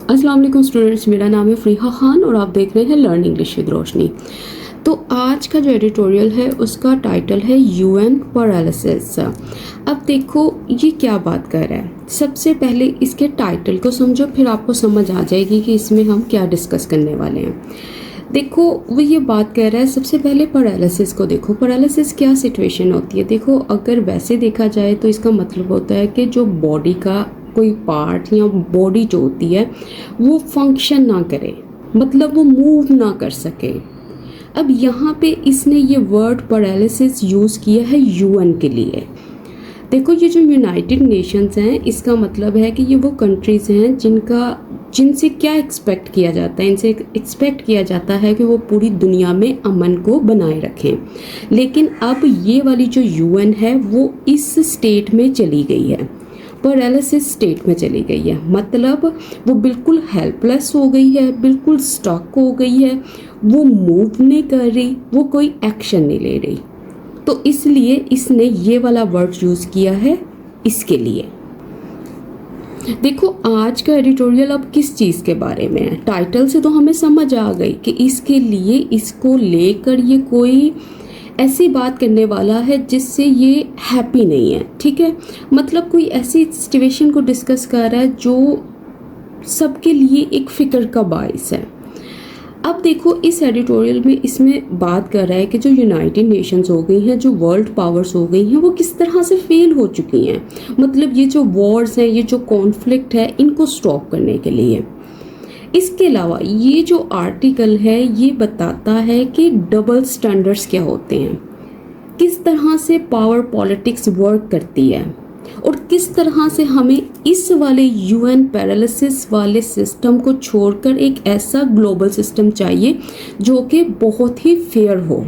अस्सलाम वालेकुम स्टूडेंट्स, मेरा नाम है फ़रीहा खान और आप देख रहे हैं लर्न इंग्लिश विद रोशनी। तो आज का जो एडिटोरियल है उसका टाइटल है यूएन पैरालिसिस। अब देखो ये क्या बात कर रहा है। सबसे पहले इसके टाइटल को समझो, फिर आपको समझ आ जाएगी कि इसमें हम क्या डिस्कस करने वाले हैं। देखो वो ये बात कह रहा है, सबसे पहले पैरालिसिस को देखो। पैरालिसिस क्या सिचुएशन होती है। देखो अगर वैसे देखा जाए तो इसका मतलब होता है कि जो बॉडी का कोई पार्ट या बॉडी जो होती है वो फंक्शन ना करे, मतलब वो मूव ना कर सके। अब यहाँ पे इसने ये वर्ड पैरालिसिस यूज़ किया है यूएन के लिए। देखो ये जो यूनाइटेड नेशंस हैं, इसका मतलब है कि ये वो कंट्रीज़ हैं जिनसे क्या एक्सपेक्ट किया जाता है। इनसे एक्सपेक्ट किया जाता है कि वो पूरी दुनिया में अमन को बनाए रखें। लेकिन अब ये वाली जो यूएन है वो इस स्टेट में चली गई है, पैरालिसिस स्टेट में चली गई है। मतलब वो बिल्कुल हेल्पलेस हो गई है, बिल्कुल स्टक हो गई है, वो मूव नहीं कर रही, वो कोई एक्शन नहीं ले रही। तो इसलिए इसने ये वाला वर्ड यूज़ किया है इसके लिए। देखो आज का एडिटोरियल अब किस चीज़ के बारे में है। टाइटल से तो हमें समझ आ गई कि इसके लिए, इसको लेकर ये कोई ऐसी बात करने वाला है जिससे ये हैप्पी नहीं है। ठीक है, मतलब कोई ऐसी सिचुएशन को डिस्कस कर रहा है जो सबके लिए एक फ़िक्र का बाइस है। अब देखो इस एडिटोरियल में इसमें बात कर रहा है कि जो यूनाइटेड नेशंस हो गई हैं, जो वर्ल्ड पावर्स हो गई हैं, वो किस तरह से फेल हो चुकी हैं। मतलब ये जो वॉर्स हैं, ये जो कॉन्फ्लिक्ट है, इनको स्टॉप करने के लिए। इसके अलावा ये जो आर्टिकल है ये बताता है कि डबल स्टैंडर्ड्स क्या होते हैं, किस तरह से पावर पॉलिटिक्स वर्क करती है और किस तरह से हमें इस वाले यूएन पैरालिसिस वाले सिस्टम को छोड़कर एक ऐसा ग्लोबल सिस्टम चाहिए जो कि बहुत ही फेयर हो।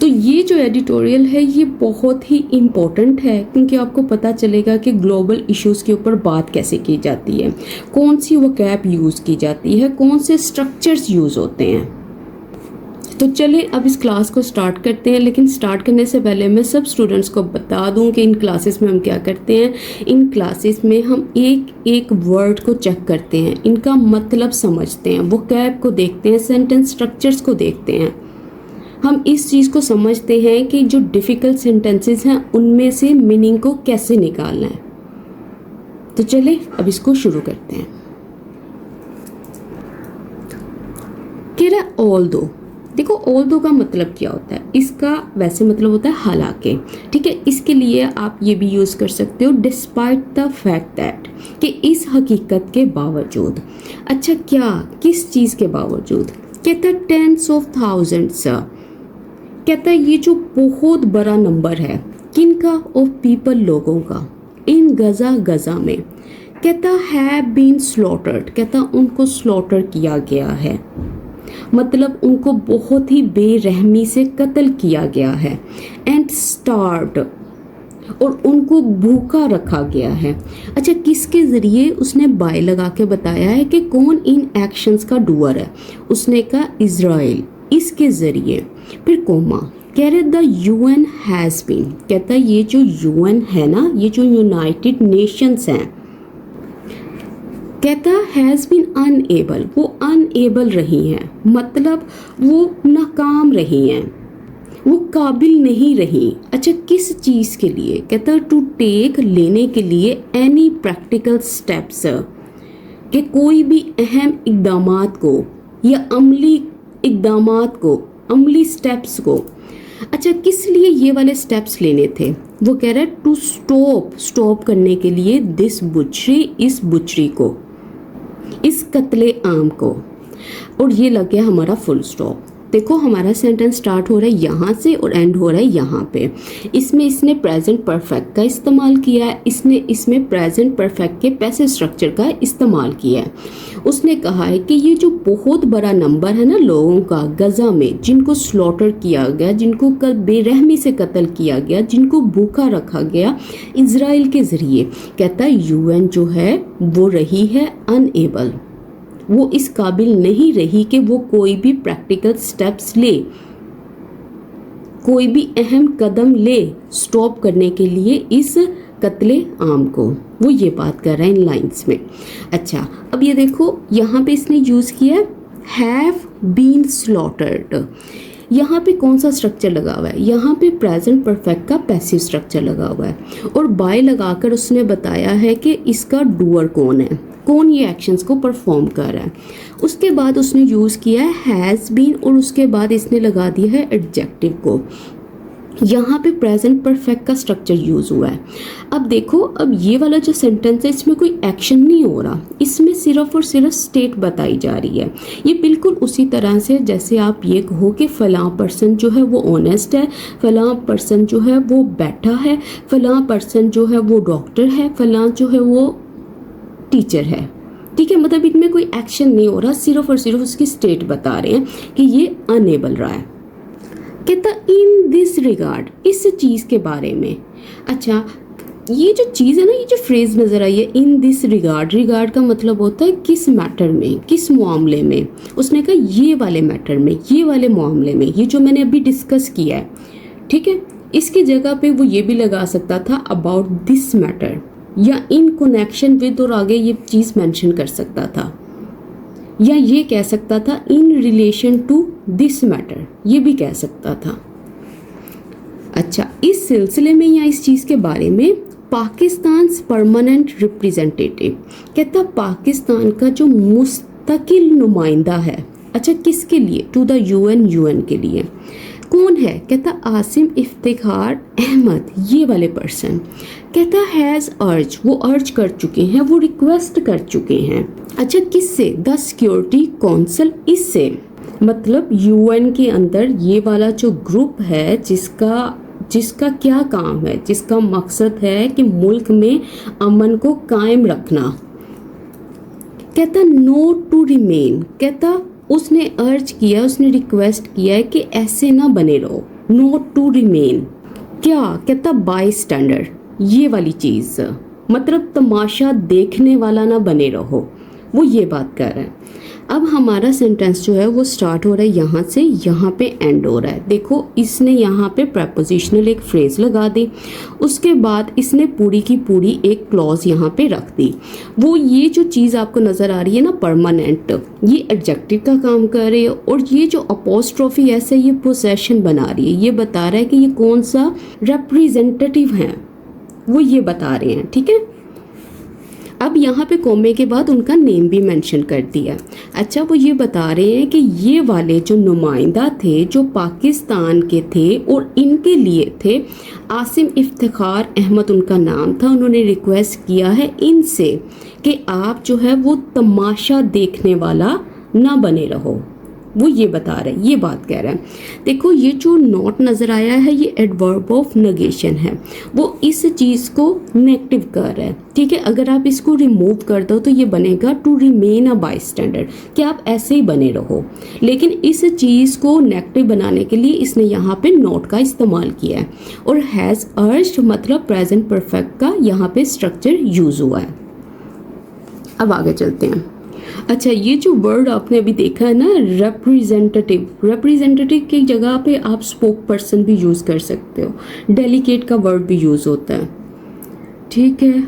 तो ये जो एडिटोरियल है ये बहुत ही इम्पोर्टेंट है, क्योंकि आपको पता चलेगा कि ग्लोबल इश्यूज़ के ऊपर बात कैसे की जाती है, कौन सी वोकैब यूज़ की जाती है, कौन से स्ट्रक्चर्स यूज़ होते हैं। तो चले अब इस क्लास को स्टार्ट करते हैं। लेकिन स्टार्ट करने से पहले मैं सब स्टूडेंट्स को बता दूं कि इन क्लासेस में हम क्या करते हैं। इन क्लासेस में हम एक एक वर्ड को चेक करते हैं, इनका मतलब समझते हैं, वोकैब को देखते हैं, सेंटेंस स्ट्रक्चर्स को देखते हैं। हम इस चीज़ को समझते हैं कि जो डिफ़िकल्ट सेंटेंसेस हैं उनमें से मीनिंग को कैसे निकालना है। तो चले अब इसको शुरू करते हैं। कह रहा है ऑल दो। देखो ऑल दो का मतलब क्या होता है। इसका वैसे मतलब होता है हालांकि। ठीक है, इसके लिए आप ये भी यूज़ कर सकते हो डिस्पाइट द फैक्ट दैट, कि इस हकीकत के बावजूद। अच्छा क्या, किस चीज़ के बावजूद। कहता है टेंस ऑफ थाउजेंड्स, कहता है ये जो बहुत बड़ा नंबर है किनका, ऑफ पीपल लोगों का, इन गज़ा गज़ा में। कहता हैव बीन स्लॉटर्ड, कहता उनको स्लॉटर किया गया है, मतलब उनको बहुत ही बेरहमी से कत्ल किया गया है। एंड स्टार्व्ड, और उनको भूखा रखा गया है। अच्छा किसके ज़रिए, उसने बाय लगा के बताया है कि कौन इन एक्शंस का डूअर है। उसने कहा इज़राइल, इसके ज़रिए। फिर कोमा, कह रहे द यूएन हैज़ बीन, कहता ये जो यूएन है ना, ये जो यूनाइटेड नेशंस हैं, कहता हैज़ बीन अनएबल, वो अनएबल रही हैं, मतलब वो नाकाम रही हैं, वो काबिल नहीं रही। अच्छा किस चीज़ के लिए, कहता टू टेक, लेने के लिए, एनी प्रैक्टिकल स्टेप्स, कि कोई भी अहम इक़दामात को या अमली इक़दामात को, अमली स्टेप्स को। अच्छा किस लिए ये वाले स्टेप्स लेने थे, वो कह रहा है टू स्टॉप करने के लिए दिस बुचरी, इस बुचरी को, इस कत्ले आम को। और ये लग गया हमारा फुल स्टॉप। देखो हमारा सेंटेंस स्टार्ट हो रहा है यहाँ से और एंड हो रहा है यहाँ पे। इसमें इसने प्रेजेंट परफेक्ट का इस्तेमाल किया है, इसने इसमें प्रेजेंट परफेक्ट के पैसिव स्ट्रक्चर का इस्तेमाल किया है। उसने कहा है कि ये जो बहुत बड़ा नंबर है ना लोगों का गज़ा में, जिनको स्लॉटर किया गया, जिनको बेरहमी से कत्ल किया गया, जिनको भूखा रखा गया इज़राइल के ज़रिए। कहता है यूएन जो है वो रही है अनएबल, वो इस काबिल नहीं रही कि वो कोई भी प्रैक्टिकल स्टेप्स ले, कोई भी अहम कदम ले स्टॉप करने के लिए इस कत्ले आम को, वो ये बात कर रहा है इन लाइंस में। अच्छा, अब ये देखो यहाँ पे इसने यूज़ किया हैव बीन स्लॉटर्ड। यहाँ पे कौन सा स्ट्रक्चर लगा हुआ है? यहाँ पे प्रेजेंट परफेक्ट का पैसिव स्ट्रक्चर लगा हुआ है और बाय लगाकर उसने बताया है कि इसका डूअर कौन है, कौन ये एक्शंस को परफॉर्म कर रहा है। उसके बाद उसने यूज़ किया है हैज़ बीन और उसके बाद इसने लगा दिया है एडजेक्टिव को। यहाँ पे प्रेजेंट परफेक्ट का स्ट्रक्चर यूज़ हुआ है। अब देखो, अब ये वाला जो सेंटेंस है इसमें कोई एक्शन नहीं हो रहा, इसमें सिर्फ और सिर्फ स्टेट बताई जा रही है। ये बिल्कुल उसी तरह से जैसे आप ये कहो कि फ़लाँ पर्सन जो है वो ऑनेस्ट है, फ़लाँ पर्सन जो है वो बैठा है, फ़लाँ पर्सन जो है वो डॉक्टर है, फ़लाँ जो है वो टीचर है। ठीक है, मतलब इनमें कोई एक्शन नहीं हो रहा, सिर्फ और सिर्फ उसकी स्टेट बता रहे हैं कि ये अनेबल रहा है। कहता इन दिस रिगार्ड, इस चीज़ के बारे में। अच्छा, ये जो चीज़ है ना, ये जो फ्रेज नज़र आई है इन दिस रिगार्ड, रिगार्ड का मतलब होता है किस मैटर में, किस मामले में। उसने कहा ये वाले मैटर में, ये वाले मामले में, ये जो मैंने अभी डिस्कस किया है। ठीक है, इसकी जगह पे वो ये भी लगा सकता था अबाउट दिस मैटर या इन कनेक्शन विद, और आगे ये चीज़ मेंशन कर सकता था, या ये कह सकता था in relation to this matter, ये भी कह सकता था। अच्छा, इस सिलसिले में या इस चीज़ के बारे में पाकिस्तान परमानेंट रिप्रेजेंटेटिव, कहता पाकिस्तान का जो मुस्तकिल नुमाइंदा है। अच्छा, किसके लिए? टू द यूएन, यूएन के लिए। कौन है? कहता आसिम इफ्तिखार अहमद, ये वाले पर्सन। कहता हैज़ अर्ज, वो अर्ज कर चुके हैं, वो रिक्वेस्ट कर चुके हैं। अच्छा, किससे? द सिक्योरिटी काउंसिल, इससे मतलब यूएन के अंदर ये वाला जो ग्रुप है जिसका क्या काम है, जिसका मकसद है कि मुल्क में अमन को कायम रखना। कहता नो टू रिमेन, कहता उसने अर्ज किया, उसने रिक्वेस्ट किया है कि ऐसे ना बने रहो, नोट टू रिमेन। क्या? कहता बाय स्टैंडर्ड, ये वाली चीज़ मतलब तमाशा देखने वाला ना बने रहो, वो ये बात कर रहा है। अब हमारा सेंटेंस जो है वो स्टार्ट हो रहा है यहाँ से, यहाँ पे एंड हो रहा है। देखो, इसने यहाँ पे प्रेपोजिशनल एक फ्रेज लगा दी, उसके बाद इसने पूरी की पूरी एक क्लॉज यहाँ पे रख दी। वो ये जो चीज़ आपको नज़र आ रही है ना परमानेंट, ये एडजेक्टिव का काम कर रही है, और ये जो अपोस्ट्रोफी ऐसे ये पोसेशन बना रही है, ये बता रहा है कि ये कौन सा रिप्रेजेंटेटिव है, वो ये बता रहे हैं। ठीक है, अब यहाँ पे कोमे के बाद उनका नेम भी मेंशन कर दिया। अच्छा, वो ये बता रहे हैं कि ये वाले जो नुमाइंदा थे जो पाकिस्तान के थे और इनके लिए थे, आसिम इफ्तिखार अहमद उनका नाम था, उन्होंने रिक्वेस्ट किया है इनसे कि आप जो है वो तमाशा देखने वाला ना बने रहो, वो ये बता रहे हैं, ये बात कह रहे हैं। देखो, ये जो नॉट नज़र आया है ये एडवर्ब ऑफ नेगेशन है, वो इस चीज़ को नेगेटिव कर रहा है। ठीक है, अगर आप इसको रिमूव कर दो तो ये बनेगा to remain a bystander, कि आप ऐसे ही बने रहो। लेकिन इस चीज़ को नेगेटिव बनाने के लिए इसने यहाँ पे नॉट का इस्तेमाल किया है, और हैज़ अर्ज्ड मतलब प्रेजेंट परफेक्ट का यहाँ पे स्ट्रक्चर यूज़ हुआ है। अब आगे चलते हैं। अच्छा, ये जो वर्ड आपने अभी देखा है ना रिप्रेजेंटेटिव, रिप्रेजेंटेटिव की जगह पे आप स्पोक पर्सन भी यूज़ कर सकते हो, डेलीकेट का वर्ड भी यूज़ होता है। ठीक है,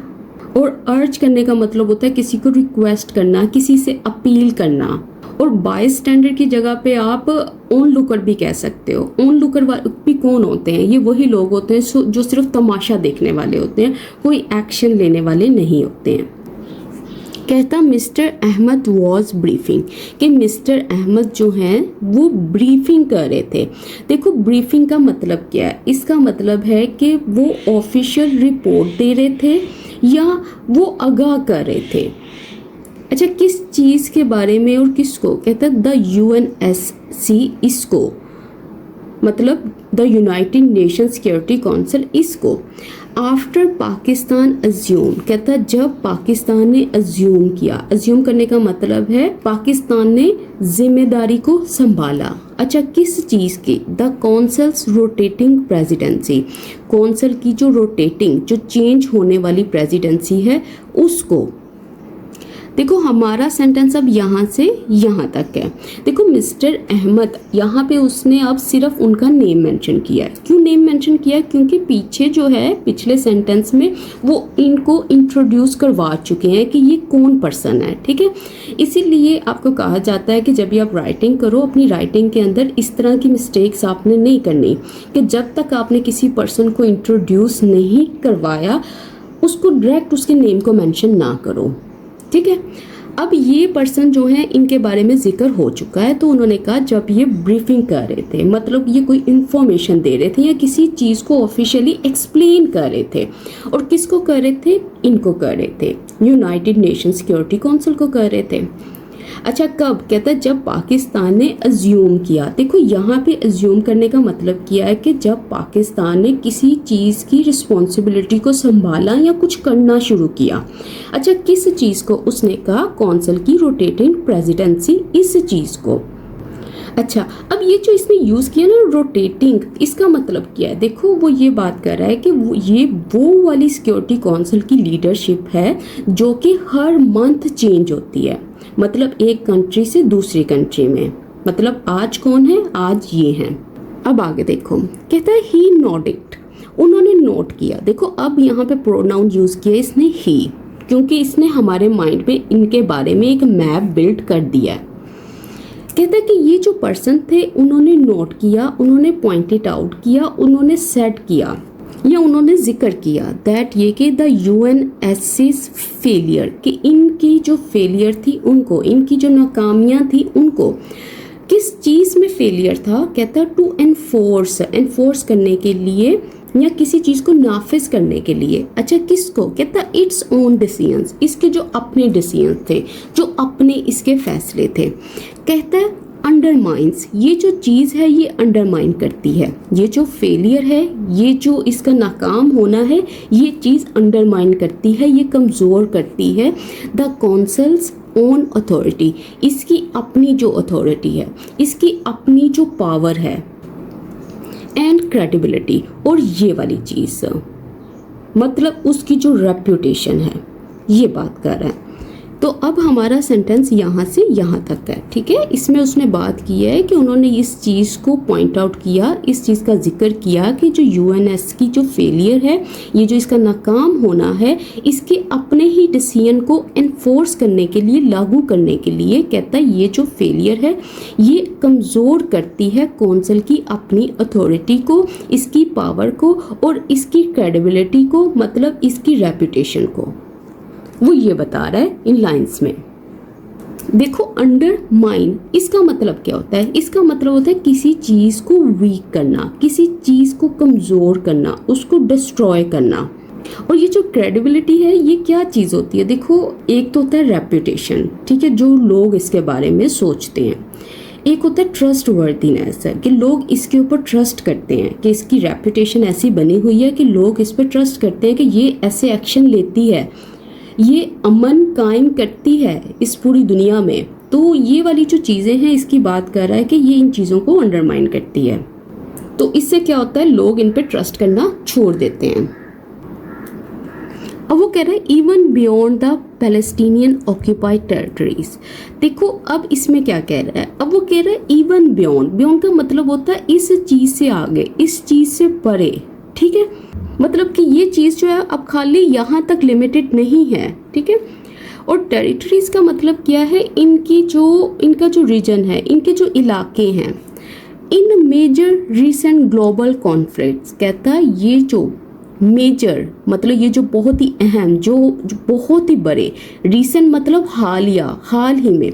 और अर्ज करने का मतलब होता है किसी को रिक्वेस्ट करना, किसी से अपील करना। और बाय स्टैंडर्ड की जगह पे आप ऑन लुकर भी कह सकते हो। ऑन लुकर भी कौन होते हैं? ये वही लोग होते हैं जो सिर्फ तमाशा देखने वाले होते हैं, कोई एक्शन लेने वाले नहीं होते हैं। कहता मिस्टर अहमद वॉज ब्रीफिंग, कि मिस्टर अहमद जो हैं वो ब्रीफिंग कर रहे थे। देखो, ब्रीफिंग का मतलब क्या है? इसका मतलब है कि वो ऑफिशियल रिपोर्ट दे रहे थे या वो आगाह कर रहे थे। अच्छा, किस चीज़ के बारे में और किसको? कहता द UNSC, इसको मतलब the United nation security council, इसको। आफ्टर पाकिस्तान अज्यूम, कहता जब पाकिस्तान ने अज्यूम किया, अज्यूम करने का मतलब है पाकिस्तान ने जिम्मेदारी को संभाला। अच्छा, किस चीज़ की? The councils rotating presidency, council की जो रोटेटिंग, जो चेंज होने वाली प्रेसिडेंसी है उसको। देखो हमारा सेंटेंस अब यहाँ से यहाँ तक है। देखो मिस्टर अहमद, यहाँ पे उसने अब सिर्फ उनका नेम मेंशन किया है। क्यों नेम मेंशन किया है? क्योंकि पीछे जो है पिछले सेंटेंस में वो इनको इंट्रोड्यूस करवा चुके हैं कि ये कौन पर्सन है, ठीक है। इसीलिए आपको कहा जाता है कि जब भी आप राइटिंग करो, अपनी राइटिंग के अंदर इस तरह की मिस्टेक्स आपने नहीं करनी कि जब तक आपने किसी पर्सन को इंट्रोड्यूस नहीं करवाया उसको डायरेक्ट उसके नेम को मेंशन ना करो, ठीक है। अब ये पर्सन जो है इनके बारे में जिक्र हो चुका है, तो उन्होंने कहा जब ये ब्रीफिंग कर रहे थे, मतलब ये कोई इंफॉर्मेशन दे रहे थे या किसी चीज़ को ऑफिशियली एक्सप्लेन कर रहे थे। और किसको कर रहे थे? इनको कर रहे थे, यूनाइटेड नेशन सिक्योरिटी काउंसिल को कर रहे थे। अच्छा कब? कहता है जब पाकिस्तान ने अज्यूम किया। देखो यहाँ पे अज्यूम करने का मतलब किया है कि जब पाकिस्तान ने किसी चीज़ की रिस्पॉन्सिबिलिटी को संभाला या कुछ करना शुरू किया। अच्छा किस चीज़ को? उसने कहा कौंसिल की रोटेटिंग प्रेसिडेंसी, इस चीज़ को। अच्छा अब ये जो इसने यूज़ किया ना रोटेटिंग, इसका मतलब क्या है? देखो वो ये बात कर रहा है कि ये वो वाली सिक्योरिटी काउंसिल की लीडरशिप है जो कि हर मंथ चेंज होती है, मतलब एक कंट्री से दूसरी कंट्री में। मतलब आज कौन है? आज ये हैं। अब आगे देखो, कहता है ही नोटेड, उन्होंने नोट किया। देखो अब यहाँ पे प्रोनाउन यूज़ किया इसने ही, क्योंकि इसने हमारे माइंड में इनके बारे में एक मैप बिल्ड कर दिया है। कहता है कि ये जो पर्सन थे उन्होंने नोट किया, उन्होंने पॉइंटेड आउट किया, उन्होंने सेट किया या उन्होंने जिक्र किया दैट ये कि द यूएनएससी's फेलियर, कि इनकी जो फेलियर थी उनको, इनकी जो नाकामियाँ थी उनको, किस चीज़ में फेलियर था? कहता टू एनफोर्स करने के लिए या किसी चीज़ को नाफिज करने के लिए। अच्छा किसको? कहता इट्स ओन डिसीजंस, इसके जो अपने डिसीजंस थे, जो अपने इसके फैसले थे। कहता है अंडरमाइंस, ये जो चीज़ है ये अंडरमाइन करती है, ये जो फेलियर है, ये जो इसका नाकाम होना है, ये चीज़ अंडरमाइन करती है, ये कमज़ोर करती है द काउंसिल्स ओन अथॉरिटी, इसकी अपनी जो अथॉरिटी है, इसकी अपनी जो पावर है, एंड क्रेडिबिलिटी, और ये वाली चीज़ मतलब उसकी जो रेप्यूटेशन है, ये बात कर रहा है। तो अब हमारा सेंटेंस यहाँ से यहाँ तक है, ठीक है। इसमें उसने बात की है कि उन्होंने इस चीज़ को पॉइंट आउट किया, इस चीज़ का जिक्र किया कि जो यूएनएस की जो फेलियर है, ये जो इसका नाकाम होना है, इसके अपने ही डिसीजन को एनफोर्स करने के लिए, लागू करने के लिए, कहता है ये जो फेलियर है ये कमज़ोर करती है काउंसिल की अपनी अथॉरिटी को, इसकी पावर को और इसकी क्रेडिबिलिटी को, मतलब इसकी रेपुटेशन को। वो ये बता रहा है इन लाइंस में। देखो अंडरमाइन, इसका मतलब क्या होता है? इसका मतलब होता है किसी चीज़ को वीक करना, किसी चीज़ को कमज़ोर करना, उसको डिस्ट्रॉय करना। और ये जो क्रेडिबिलिटी है ये क्या चीज़ होती है? देखो एक तो होता है रेपुटेशन, ठीक है, जो लोग इसके बारे में सोचते हैं। एक होता है ट्रस्ट वर्दीनेस, है कि लोग इसके ऊपर ट्रस्ट करते हैं, कि इसकी रेपुटेशन ऐसी बनी हुई है कि लोग इस पर ट्रस्ट करते हैं कि ये ऐसे एक्शन लेती है, ये अमन कायम करती है इस पूरी दुनिया में। तो ये वाली जो चीज़ें हैं इसकी बात कर रहा है कि ये इन चीज़ों को अंडरमाइन करती है। तो इससे क्या होता है? लोग इन पे ट्रस्ट करना छोड़ देते हैं। अब वो कह रहा है even beyond the Palestinian occupied territories. देखो अब इसमें क्या कह रहा है? अब वो कह रहा है इवन बियॉन्ड, बियॉन्ड का मतलब होता है इस चीज़ से आगे, इस चीज़ से परे, ठीक है। मतलब कि ये चीज़ जो है अब खाली यहाँ तक लिमिटेड नहीं है, ठीक है। और टेरिटरीज का मतलब क्या है? इनका जो रीजन है, इनके जो इलाके हैं, इन मेजर रीसेंट ग्लोबल कॉन्फ्लिक्ट्स। कहता है ये जो मेजर मतलब ये जो बहुत ही अहम, जो बहुत ही बड़े, रीसेंट मतलब हाल ही में,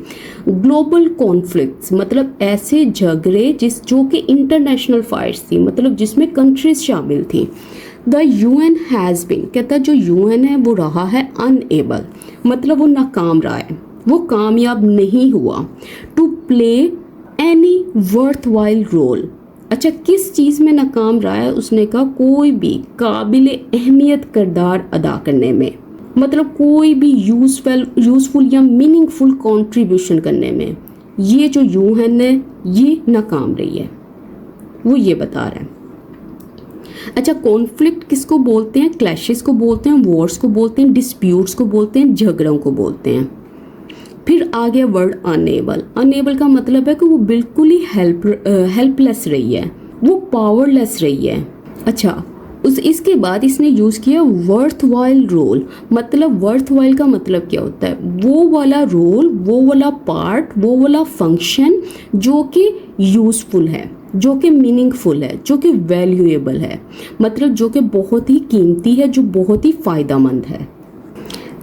ग्लोबल कॉन्फ्लिक्ट्स मतलब ऐसे झगड़े जो कि इंटरनेशनल फाइट्स थी, मतलब जिसमें कंट्रीज शामिल थी। द यूएन हैज़ बीन, कहता जो यूएन है वो रहा है अनएबल, मतलब वो नाकाम रहा है, वो कामयाब नहीं हुआ, to play any worthwhile role. अच्छा किस चीज़ में नाकाम रहा है? उसने कहा कोई भी काबिले अहमियत किरदार अदा करने में, मतलब कोई भी यूजफुल या मीनिंगफुल कंट्रीब्यूशन करने में ये जो यूएन है ये नाकाम रही है, वो ये बता रहा है। अच्छा कॉन्फ्लिक्ट किसको बोलते हैं? क्लैशेस को बोलते हैं, वॉर्स को बोलते हैं, डिस्प्यूट्स को बोलते हैं, झगड़ों को बोलते हैं। फिर आ गया वर्ड अनेबल। अनेबल का मतलब है कि वो बिल्कुल ही हेल्पलेस रही है, वो पावरलेस रही है। अच्छा, इसके बाद इसने यूज़ किया वर्थ वाइल रोल। मतलब वर्थ वाइल का मतलब क्या होता है? वो वाला रोल, वो वाला पार्ट, वो वाला फंक्शन जो कि यूज़फुल है, जो कि मीनिंगफुल है, जो कि वैल्यूएबल है, मतलब जो कि बहुत ही कीमती है, जो बहुत ही फ़ायदेमंद है।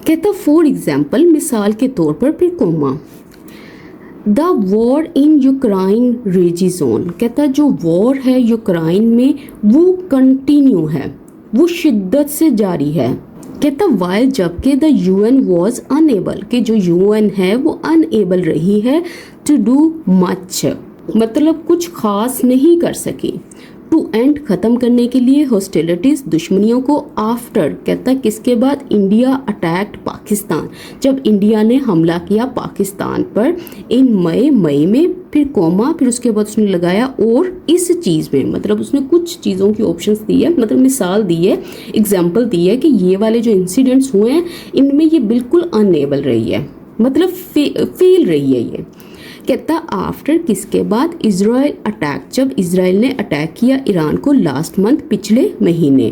कहता फॉर एग्जाम्पल, मिसाल के तौर पर, फिर comma, the war in Ukraine rages on. कहता जो वॉर है यूक्राइन में वो कंटिन्यू है, वो शिद्दत से जारी है। कहता वाइल, जबकि द यूएन वॉज अनएबल, कि जो यूएन है वो अनएबल रही है टू डू मच, मतलब कुछ खास नहीं कर सकी। टू एंड, ख़त्म करने के लिए, हॉस्टिलिटीज़, दुश्मनियों को, आफ्टर, कहता किसके बाद, इंडिया अटैक्ड पाकिस्तान, जब इंडिया ने हमला किया पाकिस्तान पर इन मई में, फिर कोमा, फिर उसके बाद उसने लगाया और इस चीज़ में, मतलब उसने कुछ चीज़ों की ऑप्शंस दी है, मतलब मिसाल दी है, एग्जाम्पल दी है कि ये वाले जो इंसिडेंट्स हुए हैं इनमें ये बिल्कुल अनएबल रही है, मतलब फेल रही है ये। कहता आफ्टर, किसके बाद, इजराइल अटैक, जब इजराइल ने अटैक किया ईरान को लास्ट मंथ, पिछले महीने।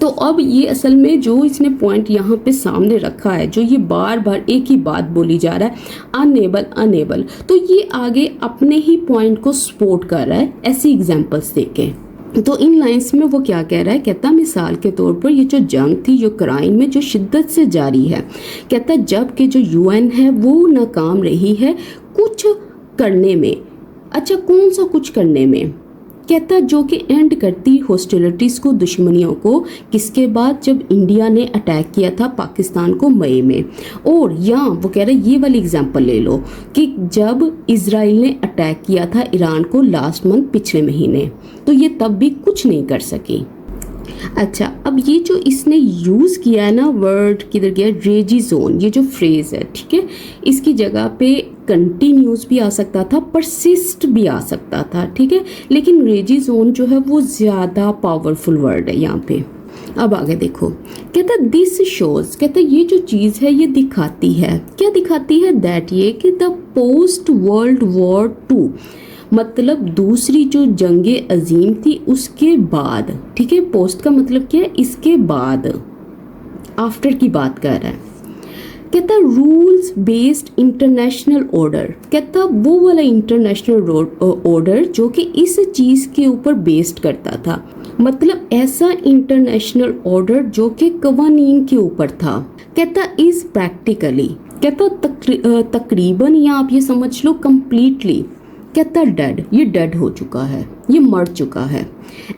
तो अब ये असल में जो इसने पॉइंट यहाँ पे सामने रखा है, जो ये बार बार एक ही बात बोली जा रहा है, अनएबल अनएबल, तो ये आगे अपने ही पॉइंट को सपोर्ट कर रहा है ऐसी एग्जांपल्स देके। तो इन लाइंस में वो क्या कह रहा है? कहता मिसाल के तौर पर ये जो जंग थी यूक्राइन में जो शिद्दत से जारी है, कहता जबकि जो यूएन है वो नाकाम रही है कुछ करने में। अच्छा, कौन सा कुछ करने में? कहता जो कि एंड करती हॉस्टिलिटीज़ को, दुश्मनियों को, किसके बाद, जब इंडिया ने अटैक किया था पाकिस्तान को मई में। और यहाँ वो कह रहे ये वाली एग्जांपल ले लो कि जब इजराइल ने अटैक किया था ईरान को लास्ट मंथ, पिछले महीने, तो ये तब भी कुछ नहीं कर सकी। अच्छा, अब ये जो इसने यूज़ किया है ना वर्ड, किधर गया, रेजिजोन, ये जो फ्रेज़ है, ठीक है, इसकी जगह पे कंटिन्यूस भी आ सकता था, परसिस्ट भी आ सकता था, ठीक है, लेकिन रेजिजोन जो है वो ज़्यादा पावरफुल वर्ड है यहाँ पे। अब आगे देखो, कहता दिस शोज, कहता ये जो चीज़ है ये दिखाती है, क्या दिखाती है, दैट ये कि द पोस्ट वर्ल्ड वॉर 2, मतलब दूसरी जो जंगे अजीम थी उसके बाद, ठीक है, पोस्ट का मतलब क्या है, इसके बाद, आफ्टर की बात कर रहा है। कहता रूल्स बेस्ड इंटरनेशनल ऑर्डर, कहता वो वाला इंटरनेशनल ऑर्डर जो कि इस चीज़ के ऊपर बेस्ड करता था, मतलब ऐसा इंटरनेशनल ऑर्डर जो कि कवानीन के ऊपर था। कहता इज प्रैक्टिकली, कहता तकरीबन, या आप ये समझ लो कंप्लीटली, कहता डेड, ये डेड हो चुका है, ये मर चुका है।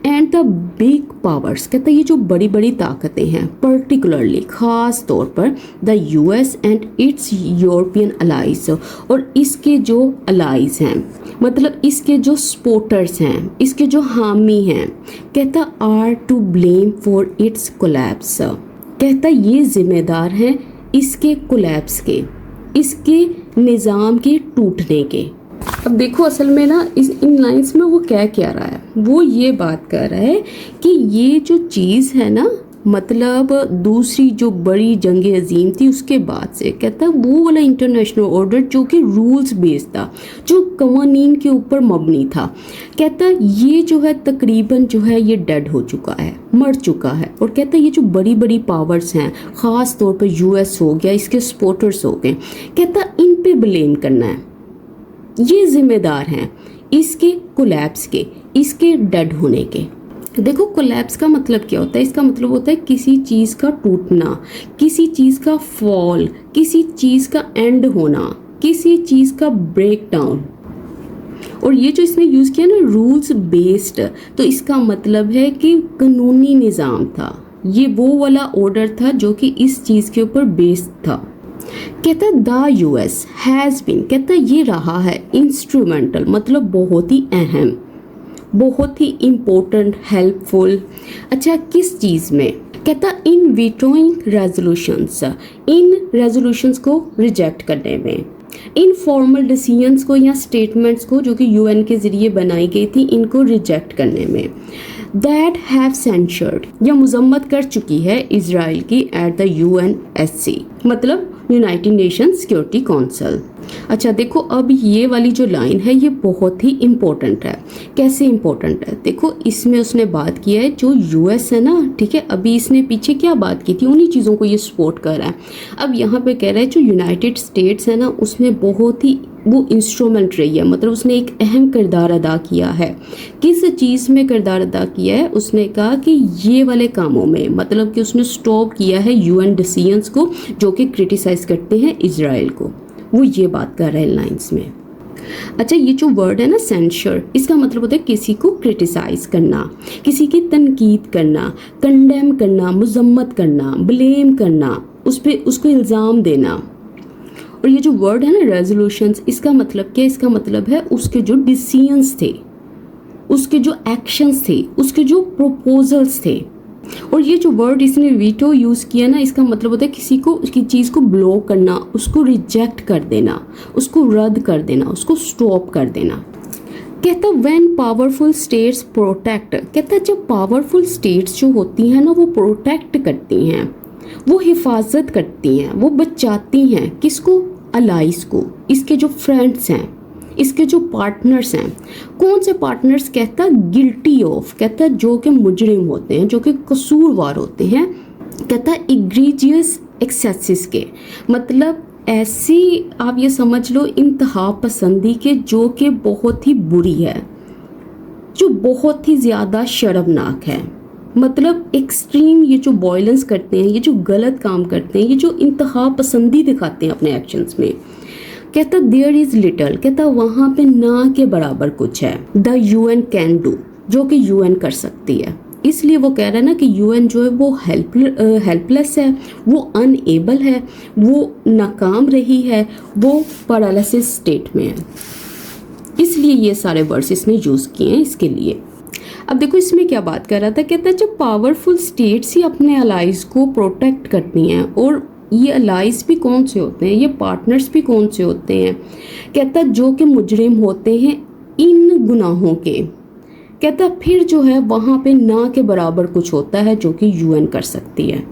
एंड द बिग पावर्स, कहता ये जो बड़ी बड़ी ताकतें हैं, पर्टिकुलरली खास तौर पर the US and its European allies, और इसके जो अलाइज हैं, मतलब इसके जो सपोर्टर्स हैं, इसके जो हामी हैं, कहता are to blame for its collapse, कहता ये जिम्मेदार हैं इसके कोलैप्स के, इसके निज़ाम के टूटने के। अब देखो असल में ना इन लाइंस में वो क्या रहा है, वो ये बात कर रहा है कि ये जो चीज़ है ना, मतलब दूसरी जो बड़ी जंग अजीम थी उसके बाद से, कहता वो वाला इंटरनेशनल ऑर्डर जो कि रूल्स बेस्ड था, जो कवानीन के ऊपर मबनी था, कहता ये जो है तकरीबन जो है ये डेड हो चुका है, मर चुका है। और कहता ये जो बड़ी बड़ी पावर्स हैं, ख़ास तौर पर यूएस हो गया, इसके सपोर्टर्स हो गए, कहता इन पे ब्लेम करना है, ये जिम्मेदार हैं इसके कोलैप्स के, इसके डेड होने के। देखो कोलैप्स का मतलब क्या होता है, इसका मतलब होता है किसी चीज़ का टूटना, किसी चीज़ का फॉल, किसी चीज़ का एंड होना, किसी चीज़ का ब्रेक डाउन। और ये जो इसने यूज़ किया ना रूल्स बेस्ड, तो इसका मतलब है कि कानूनी निज़ाम था, ये वो वाला ऑर्डर था जो कि इस चीज़ के ऊपर बेस्ड था। कहता द यूएस हैज़ बीन, कहता ये रहा है इंस्ट्रूमेंटल, मतलब बहुत ही अहम, बहुत ही इम्पोर्टेंट, हेल्पफुल। अच्छा किस चीज़ में, कहता इन वीटोइंग रेजोल्यूशंस, इन रेजोल्यूशंस को रिजेक्ट करने में, इन फॉर्मल डिसीजंस को या स्टेटमेंट्स को जो कि यूएन के ज़रिए बनाई गई थी, इनको रिजेक्ट करने में। दैट हैव सेंशर्ड, या मजम्मत कर चुकी है इजराइल की एट द यूएनएससी, मतलब यूनाइटेड नेशन सिक्योरिटी काउंसिल। अच्छा देखो, अब ये वाली जो लाइन है ये बहुत ही इम्पोर्टेंट है। कैसे इम्पोर्टेंट है? देखो इसमें उसने बात किया है जो यूएस है ना, ठीक है, अभी इसने पीछे क्या बात की थी, उन्हीं चीज़ों को ये सपोर्ट कर रहा है। अब यहाँ पे कह रहा है जो यूनाइटेड स्टेट्स है ना, उसमें बहुत ही वो इंस्ट्रूमेंट रही है, मतलब उसने एक अहम किरदार अदा किया है। किस चीज़ में किरदार अदा किया है? उसने कहा कि ये वाले कामों में, मतलब कि उसने स्टॉप किया है यूएन डिसीजंस को जो कि क्रिटिसाइज करते हैं इजराइल को, वो ये बात कर रहे हैं लाइन्स में। अच्छा, ये जो वर्ड है ना सेंसर, इसका मतलब होता है किसी को क्रिटिसाइज करना, किसी की तनकीद करना, कंडेम करना, मजम्मत करना, ब्लेम करना, उस पर उसको इल्ज़ाम देना। और ये जो वर्ड है ना रेजोल्यूशंस, इसका मतलब क्या? इसका मतलब है उसके जो डिसीजंस थे, उसके जो एक्शंस थे, उसके जो प्रपोजल्स थे। और ये जो वर्ड इसने वीटो यूज़ किया ना, इसका मतलब होता है किसी को उसकी चीज़ को ब्लॉक करना, उसको रिजेक्ट कर देना, उसको रद्द कर देना, उसको स्टॉप कर देना। कहता व्हेन पावरफुल स्टेट्स प्रोटेक्ट, कहता जब पावरफुल स्टेट्स जो होती हैं ना वो प्रोटेक्ट करती हैं, वो हिफाजत करती हैं, वो बचाती हैं किसको? अलाइज को, इसके जो फ्रेंड्स हैं, इसके जो पार्टनर्स हैं। कौन से पार्टनर्स? कहता गिल्टी ऑफ, कहता जो कि मुजरिम होते हैं, जो कि कसूरवार होते हैं। कहता इग्रीजियस एक्सेसिस के, मतलब ऐसी आप ये समझ लो इंतहा पसंदी के जो कि बहुत ही बुरी है, जो बहुत ही ज़्यादा शर्मनाक है। मतलब एक्सट्रीम ये जो वायलेंस करते हैं, ये जो गलत काम करते हैं, ये जो इंतहा पसंदी दिखाते हैं अपने एक्शंस में। कहता देयर इज लिटल, कहता वहाँ पे ना के बराबर कुछ है। द यूएन कैन डू, जो कि यूएन कर सकती है। इसलिए वो कह रहा है ना कि यूएन जो है वो हेल्पलेस है, वो अनएबल है, वो नाकाम रही है, वो पैरालिसिस स्टेट में है। इसलिए ये सारे वर्ड्स इसने यूज़ किए हैं इसके लिए। अब देखो इसमें क्या बात कर रहा था, कहता है जब पावरफुल स्टेट्स ही अपने अलाइज को प्रोटेक्ट करती हैं, और ये अलाइज भी कौन से होते हैं, ये पार्टनर्स भी कौन से होते हैं? कहता जो कि मुजरिम होते हैं इन गुनाहों के। कहता फिर जो है वहाँ पे ना के बराबर कुछ होता है जो कि यूएन कर सकती है।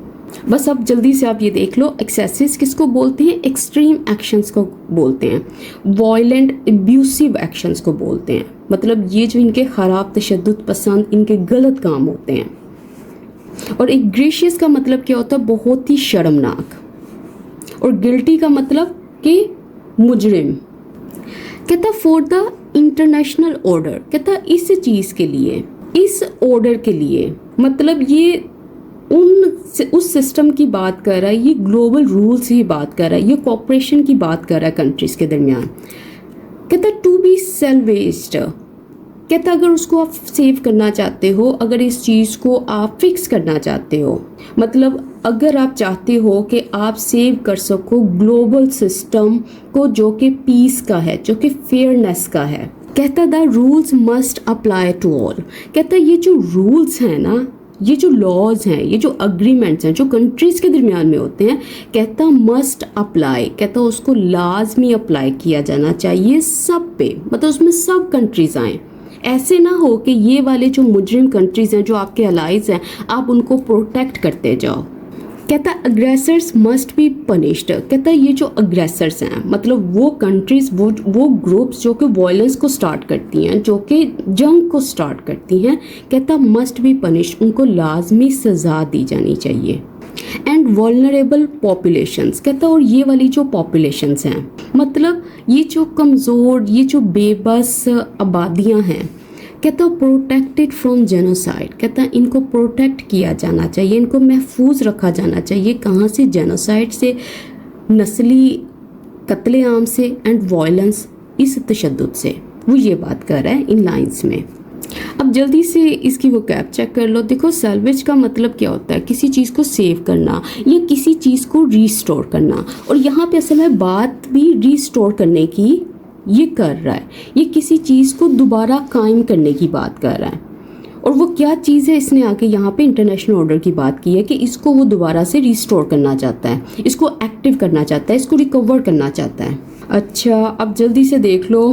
बस अब जल्दी से आप ये देख लो, एक्सेसिस किसको बोलते हैं? एक्सट्रीम एक्शंस को बोलते हैं, वायलेंट एब्यूसिव एक्शंस को बोलते हैं। मतलब ये जो इनके ख़राब तशद्दुद पसंद, इनके गलत काम होते हैं। और एग्रेशियस का मतलब क्या होता है? बहुत ही शर्मनाक। और गिल्टी का मतलब कि मुजरिम। कहता फॉर द इंटरनेशनल ऑर्डर, कहता इस चीज़ के लिए, इस ऑर्डर के लिए, मतलब ये उस सिस्टम की बात कर रहा है, ये ग्लोबल रूल्स की बात कर रहा है, ये कॉपरेशन की बात कर रहा है कंट्रीज़ के दरमियान। कहता टू बी सेल्वेज्ड, कहता अगर उसको आप सेव करना चाहते हो, अगर इस चीज़ को आप फिक्स करना चाहते हो, मतलब अगर आप चाहते हो कि आप सेव कर सको ग्लोबल सिस्टम को जो कि पीस का है, जो कि फेयरनेस का है। कहता the rules must apply to all, कहता ये जो रूल्स हैं ना, ये जो लॉज हैं, ये जो अग्रीमेंट्स हैं जो कंट्रीज़ के दरमियान में होते हैं, कहता मस्ट अप्लाई, कहता उसको लाजमी अप्लाई किया जाना चाहिए सब पे, मतलब उसमें सब कंट्रीज़ आएँ। ऐसे ना हो कि ये वाले जो मुजरिम कंट्रीज़ हैं, जो आपके अलाइज हैं, आप उनको प्रोटेक्ट करते जाओ। कहता अग्रेसर्स मस्ट बी पनिश्ड, कहता ये जो अग्रेसर्स हैं, मतलब वो कंट्रीज़, वो ग्रुप्स जो कि वायलेंस को स्टार्ट करती हैं, जो कि जंग को स्टार्ट करती हैं, कहता मस्ट बी पनिश्ड, उनको लाजमी सज़ा दी जानी चाहिए। एंड वल्नरेबल पॉपुलेशंस, कहता और ये वाली जो पॉपुलेशंस हैं, मतलब ये जो कमज़ोर, ये जो बेबस आबादियाँ हैं, कहता प्रोटेक्टेड फ्रॉम जेनोसाइड, कहता इनको प्रोटेक्ट किया जाना चाहिए, इनको महफूज रखा जाना चाहिए। कहाँ से? जेनोसाइड से, नस्ली कत्लेआम से, एंड वायलेंस, इस तशद्दुद से। वो ये बात कर रहा है इन लाइंस में। अब जल्दी से इसकी वो कैप चेक कर लो। देखो सैल्वेज का मतलब क्या होता है? किसी चीज़ को सेव करना या किसी चीज़ को रीस्टोर करना। और यहाँ पे असल में बात भी रीस्टोर करने की ये कर रहा है, ये किसी चीज़ को दोबारा कायम करने की बात कर रहा है। और वो क्या चीज़ है, इसने आके यहाँ पे इंटरनेशनल ऑर्डर की बात की है कि इसको वो दोबारा से रिस्टोर करना चाहता है, इसको एक्टिव करना चाहता है, इसको रिकवर करना चाहता है। अच्छा अब जल्दी से देख लो।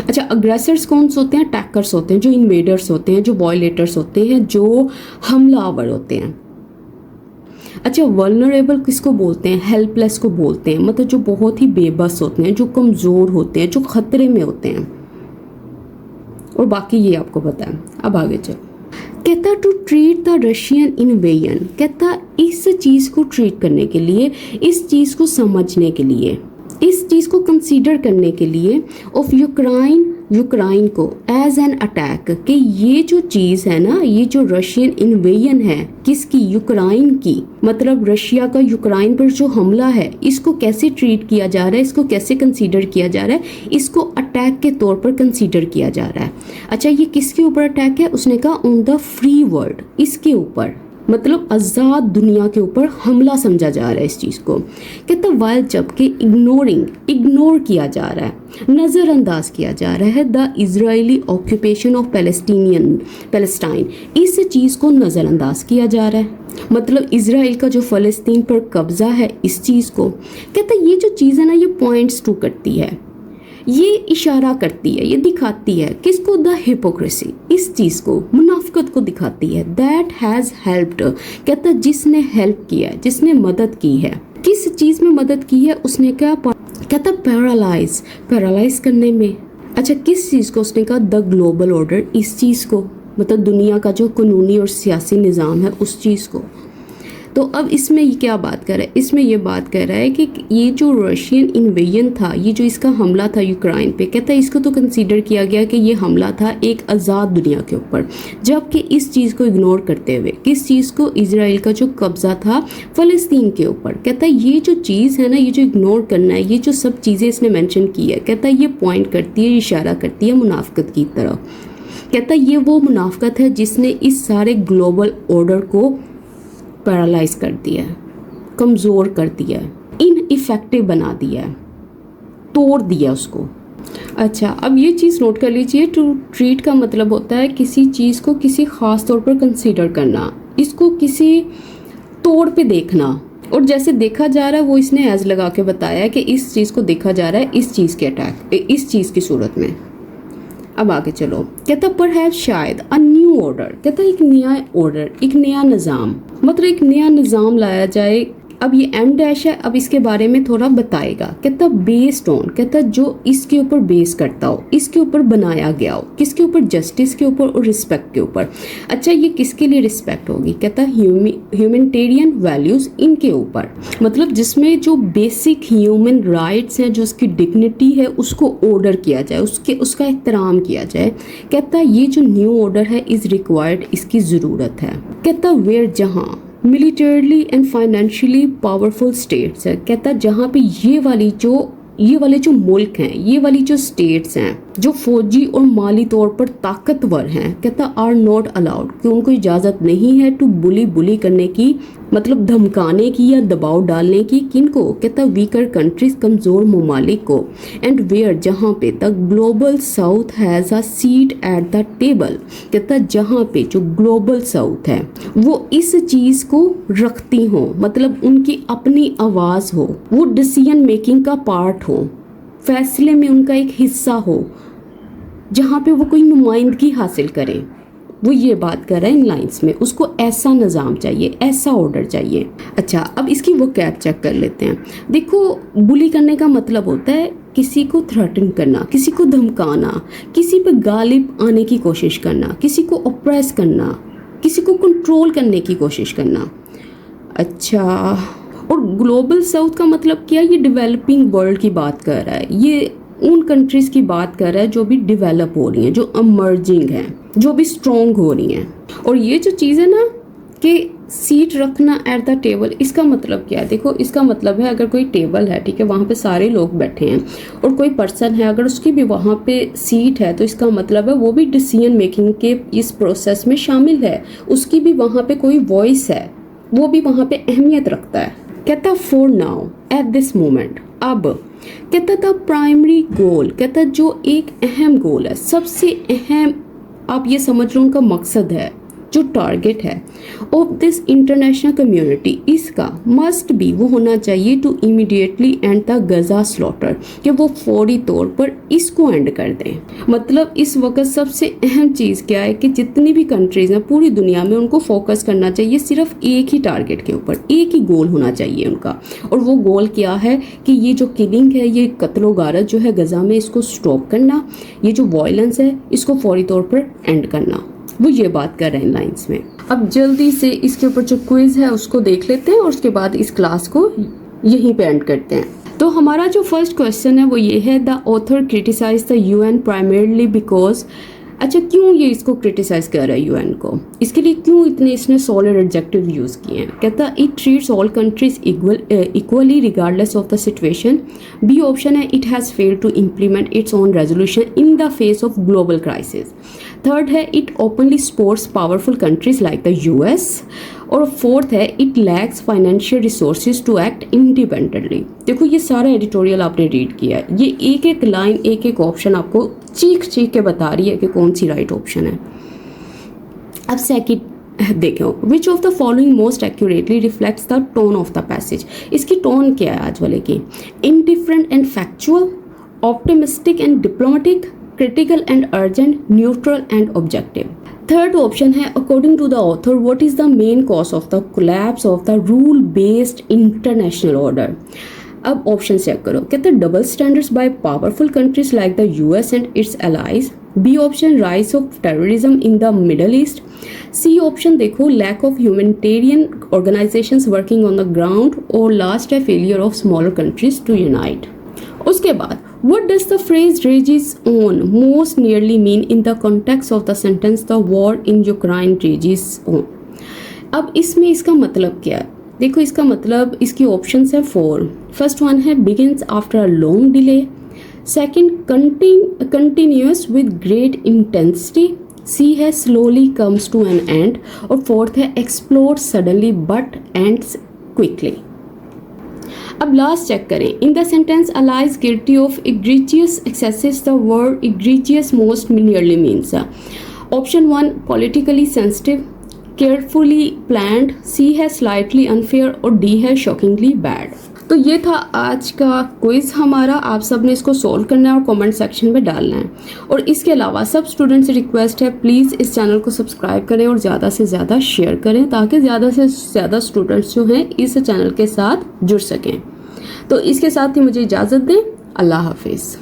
अच्छा अग्रेसर्स कौन से होते हैं? अटैकर्स होते हैं, जो इन्वेडर्स होते हैं, जो वॉयलेटर्स होते हैं, जो हमलावर होते हैं। अच्छा, वल्नरेबल किसको बोलते हैं? हेल्पलेस को बोलते हैं, मतलब जो बहुत ही बेबस होते हैं, जो कमज़ोर होते हैं, जो ख़तरे में होते हैं। और बाकी ये आपको पता है। अब आगे चल, कहता to treat the Russian invasion, कहता इस चीज़ को ट्रीट करने के लिए, इस चीज़ को समझने के लिए, इस चीज़ को कंसीडर करने के लिए ऑफ यूक्राइन को एज एन अटैक, कि ये जो चीज़ है ना, ये जो रशियन इन्वेजन है, किसकी? यूक्राइन की, मतलब रशिया का यूक्राइन पर जो हमला है, इसको कैसे ट्रीट किया जा रहा है, इसको कैसे कंसीडर किया जा रहा है? इसको अटैक के तौर पर कंसीडर किया जा रहा है। अच्छा, ये किसके ऊपर अटैक है? उसने कहा ऑन द फ्री वर्ल्ड, इसके ऊपर, मतलब आज़ाद दुनिया के ऊपर हमला समझा जा रहा है इस चीज़ को। कहता वाइल, जबकि इग्नोर किया जा रहा है, नज़रअंदाज किया जा रहा है the Israeli occupation of Palestine, इस चीज़ को नज़रअंदाज किया जा रहा है, मतलब इसराइल का जो फ़लस्तीन पर कब्ज़ा है, इस चीज़ को। कहता ये जो चीज़ है ना, ये पॉइंट्स टू करती है, ये इशारा करती है, ये दिखाती है किसको? द हिपोक्रेसी, इस चीज़ को, मुनाफिकत को दिखाती है। दैट हैज़ हेल्प्ड, कहता जिसने हेल्प किया है, जिसने मदद की है। किस चीज़ में मदद की है? उसने क्या? कहता पैरालाइज करने में। अच्छा, किस चीज़ को? उसने कहा द ग्लोबल ऑर्डर, इस चीज़ को, मतलब दुनिया का जो कानूनी और सियासी निज़ाम है, उस चीज़ को। तो अब इसमें ये क्या बात कर रहा है? इसमें ये बात कर रहा है कि ये जो रशियन इन्वेजन था, ये जो इसका हमला था यूक्राइन पे, कहता है इसको तो कंसीडर किया गया कि ये हमला था एक आज़ाद दुनिया के ऊपर, जबकि इस चीज़ को इग्नोर करते हुए, किस चीज़ को? इसराइल का जो कब्ज़ा था फ़लस्तीन के ऊपर। कहता है ये जो चीज़ है ना, ये जो इग्नोर करना है, ये जो सब चीज़ें इसने मेंशन की है, कहता है ये पॉइंट करती है, इशारा करती है मुनाफिकत की तरफ। कहता है ये वो मुनाफिकत है जिसने इस सारे ग्लोबल ऑर्डर को पैरालाइज कर दिया है, कमज़ोर कर दिया है, इनइफेक्टिव बना दिया है, तोड़ दिया उसको। अच्छा, अब ये चीज़ नोट कर लीजिए, टू ट्रीट का मतलब होता है किसी चीज़ को किसी ख़ास तौर पर कंसीडर करना, इसको किसी तौर पे देखना, और जैसे देखा जा रहा है वो इसने एज लगा के बताया है कि इस चीज़ को देखा जा रहा है इस चीज़ के अटैक, इस चीज़ की सूरत में। अब आगे चलो, कहता पर है शायद अ न्यू ऑर्डर, कहता एक नया ऑर्डर, एक नया निज़ाम, मतलब एक नया निज़ाम लाया जाए। अब ये एम डैश है, अब इसके बारे में थोड़ा बताएगा। कहता बेस्ड ऑन, कहता जो इसके ऊपर बेस करता हो, इसके ऊपर बनाया गया हो, किसके ऊपर? जस्टिस के ऊपर और रिस्पेक्ट के ऊपर। अच्छा, ये किसके लिए रिस्पेक्ट होगी? कहता ह्यूमैनिटेरियन वैल्यूज़, इनके ऊपर, मतलब जिसमें जो बेसिक ह्यूमन राइट्स हैं, जो उसकी डिग्निटी है, उसको ऑर्डर किया जाए, उसका एहतराम किया जाए। कहता ये जो न्यू ऑर्डर है इज़ रिक्वायर्ड, इसकी ज़रूरत है। कहता वेयर, जहाँ militarily and financially powerful states है, कहता जहाँ पे ये वाले जो मुल्क हैं, ये वाली जो स्टेट्स हैं, जो फौजी और माली तौर पर ताकतवर हैं, कहता आर नॉट अलाउड, कि उनको इजाज़त नहीं है टू बुली करने की, मतलब धमकाने की या दबाव डालने की। किनको? कहता वीकर कंट्रीज, कमज़ोर ममालिक को। एंड वेयर, जहाँ पे the global south has a seat at the table, कहता जहाँ पे जो ग्लोबल साउथ है वो इस चीज़ को रखती हो, मतलब उनकी अपनी आवाज़ हो, वो डिसीजन मेकिंग का पार्ट हो, फैसले में उनका एक हिस्सा हो, जहाँ पे वो कोई नुमाइंदगी हासिल करें। वो ये बात कर रहा है इन लाइंस में, उसको ऐसा निज़ाम चाहिए, ऐसा ऑर्डर चाहिए। अच्छा, अब इसकी वो कैप चेक कर लेते हैं। देखो, बुली करने का मतलब होता है किसी को थ्रेटन करना, किसी को धमकाना, किसी पे गालिब आने की कोशिश करना, किसी को ऑप्रेस करना, किसी को कंट्रोल करने की कोशिश करना। अच्छा, और ग्लोबल साउथ का मतलब क्या? ये डेवलपिंग वर्ल्ड की बात कर रहा है, ये उन कंट्रीज़ की बात कर रहा है जो भी डेवलप हो रही हैं, जो अमर्जिंग हैं, जो भी स्ट्रॉन्ग हो रही हैं। और ये जो चीज़ है ना कि सीट रखना एट द टेबल, इसका मतलब क्या है? देखो, इसका मतलब है अगर कोई टेबल है, ठीक है, वहाँ पे सारे लोग बैठे हैं और कोई पर्सन है, अगर उसकी भी वहाँ पे सीट है, तो इसका मतलब है वो भी डिसीजन मेकिंग के इस प्रोसेस में शामिल है, उसकी भी वहाँ पे कोई वॉइस है, वो भी वहाँ पे अहमियत रखता है। कहता for now at this moment, अब कहता था प्राइमरी गोल, कहता जो एक अहम गोल है, सबसे अहम, आप ये समझ लो उनका मकसद है, जो टारगेट है ऑफ दिस इंटरनेशनल कम्युनिटी, इसका मस्ट बी वो होना चाहिए to immediately end the Gaza slaughter, कि वो फौरी तौर पर इसको एंड कर दें। मतलब इस वक्त सबसे अहम चीज़ क्या है कि जितनी भी कंट्रीज़ हैं पूरी दुनिया में, उनको फोकस करना चाहिए सिर्फ एक ही टारगेट के ऊपर, एक ही गोल होना चाहिए उनका। और वो गोल क्या है कि ये जो किलिंग है, ये कत्लो गारत जो है गजा में, इसको स्टॉप करना, ये जो वायलेंस है इसको फौरी तौर पर एंड करना। वो ये बात कर रहे हैं लाइंस में। अब जल्दी से इसके ऊपर जो क्विज है उसको देख लेते हैं और उसके बाद इस क्लास को यहीं पे एंड करते हैं। तो हमारा जो फर्स्ट क्वेश्चन है वो ये है, the author criticize the UN primarily because, अच्छा क्यों ये इसको क्रिटिसाइज कर रहा है यूएन को, इसके लिए क्यों इतने इसने सॉलिड एडजेक्टिव यूज़ किए हैं। कहता it treats all countries equally regardless of the situation. B option है, it has failed to implement its own resolution in the face of global crisis. Third है, it openly supports powerful countries like the US. और fourth है, it lacks financial resources to act independently. देखो ये सारा editorial आपने read किया है, ये एक एक लाइन एक एक ऑप्शन आपको चीख चीख के बता रही है कि कौन सी राइट ऑप्शन है। अब सेकंड देखो, which of the following most accurately reflects the tone of the passage. इसकी टोन क्या है आज वाले की, indifferent and factual, optimistic and diplomatic, critical and urgent, neutral and objective. Third option है, according to the author what is the main cause of the collapse of the rule based international order. अब option check करो, कहते हैं double standards by powerful countries like the US and its allies. B option, rise of terrorism in the Middle East. C option देखो, lack of humanitarian organisations working on the ground. और last है, failure of smaller countries to unite. उसके बाद what does the phrase rages on most nearly mean in the context of the sentence the war in Ukraine rages on। अब इसमें इसका मतलब क्या है, देखो इसका मतलब इसकी ऑप्शंस है 4। फर्स्ट वन है begins after a long delay, second continuous with great intensity, C है slowly comes to an end, और फोर्थ है explodes suddenly but ends quickly। अब लास्ट चेक करें, in the sentence allies guilty of egregious excesses the word egregious most nearly means. Option 1 politically sensitive, carefully planned, C है slightly unfair और D है shockingly bad. तो ये था आज का क्विज हमारा, आप सब ने इसको सॉल्व करना है और कमेंट सेक्शन में डालना है। और इसके अलावा सब स्टूडेंट से रिक्वेस्ट है, प्लीज़ इस चैनल को सब्सक्राइब करें और ज़्यादा से ज़्यादा शेयर करें ताकि ज़्यादा से ज़्यादा स्टूडेंट्स जो हैं इस चैनल के साथ जुड़ सकें। तो इसके साथ ही मुझे इजाज़त दें, अल्लाह हाफिज़।